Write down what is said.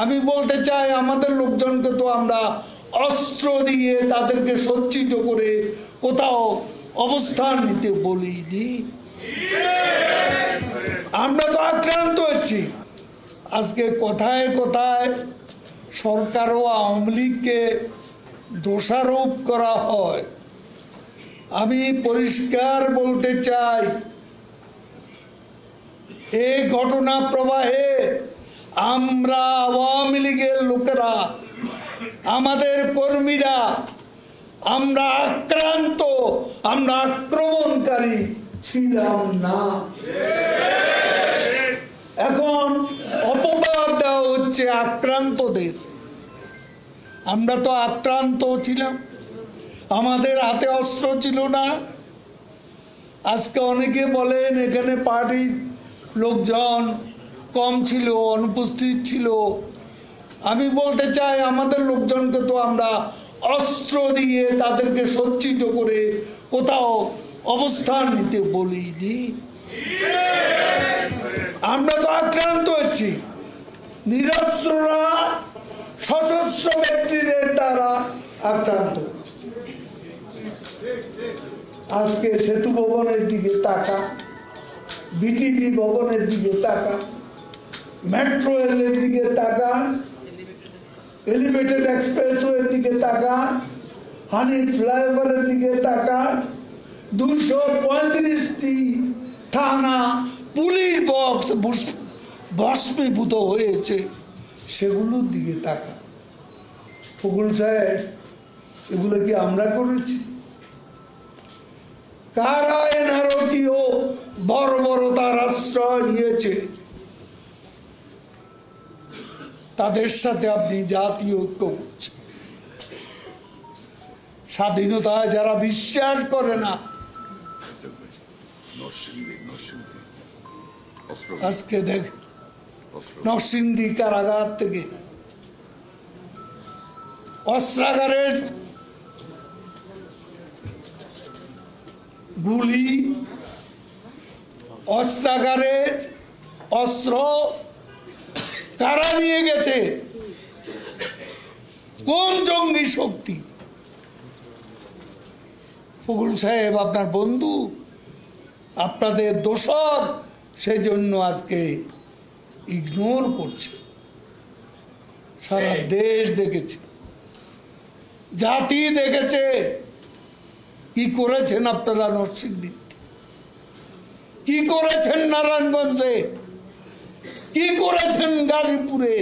আমি বলতে চাই আমাদের লোকজনকে তো আমরা অস্ত্র দিয়ে তাদেরকে সজ্জিত করে কোথাও অবস্থান নিতে বলিনি। আমরা তো আক্রান্ত হচ্ছি। আজকে কোথায় কোথায় সরকার ও আওয়ামী লীগকে দোষারোপ করা হয়। আমি পরিষ্কার বলতে চাই, এই ঘটনা প্রবাহে আমরা আওয়ামী লীগের লোকেরা, আমাদের কর্মীরা, আমরা আক্রান্ত, আমরা আক্রমণকারী ছিলাম না। এখন অপবাদ দেওয়া হচ্ছে আক্রান্তদের। আমরা তো আক্রান্ত ছিলাম, আমাদের হাতে অস্ত্র ছিল না। আজকে অনেকে বলেন এখানে পার্টির লোকজন কম ছিল, অনুপস্থিত ছিল। আমি বলতে চাই আমাদের লোকজনকে তো আমরা অস্ত্র দিয়ে তাদেরকে সজ্জিত করে কোথাও অবস্থান নিতে বলিনি। আমরা তো আক্রান্ত হচ্ছি। নিরস্ত্ররা সশস্ত্র ব্যক্তিদের দ্বারা আক্রান্ত। আজকে সেতু ভবনের দিকে তাকা, বিটিভি ভবনের দিকে তাকা, মেট্রো রেলের দিকে তাকা, এলিভেটেড এক্সপ্রেসওয়ের দিকে তাকা, হানি ফ্লাইওভারের দিকে তাকা, 235টি থানা পুলিশ বক্স ভস্মীভূত হয়েছে, সেগুলোর দিকে তাকা। ফকুল সাহেব, এগুলো কি আমরা করেছি? কারা এ নারকীয় বর্বরতার আশ্রয় নিয়েছে? তাদের সাথে আপনি জাতীয় ঐক্য করছেন। স্বাধীনতায় যারা বিশ্বাস করে না, আজকে দেখ নরসিংদী কারাগার থেকে অস্ত্রাগারের গুলি, অস্ত্রাগারের অস্ত্র কারা নিয়ে গেছে? কোন জঙ্গি শক্তি? ফকুল সাহেব আপনার বন্ধু, আপনাদের দোষর, সেই জন্য আজকে ইগনোর করছে। সারা দেশ দেখেছে, জাতি দেখেছে কি করেছেন আপনারা নরসিংদী, কি করেছেন নারায়ণগঞ্জে, কি করেছেন গাজীপুরে।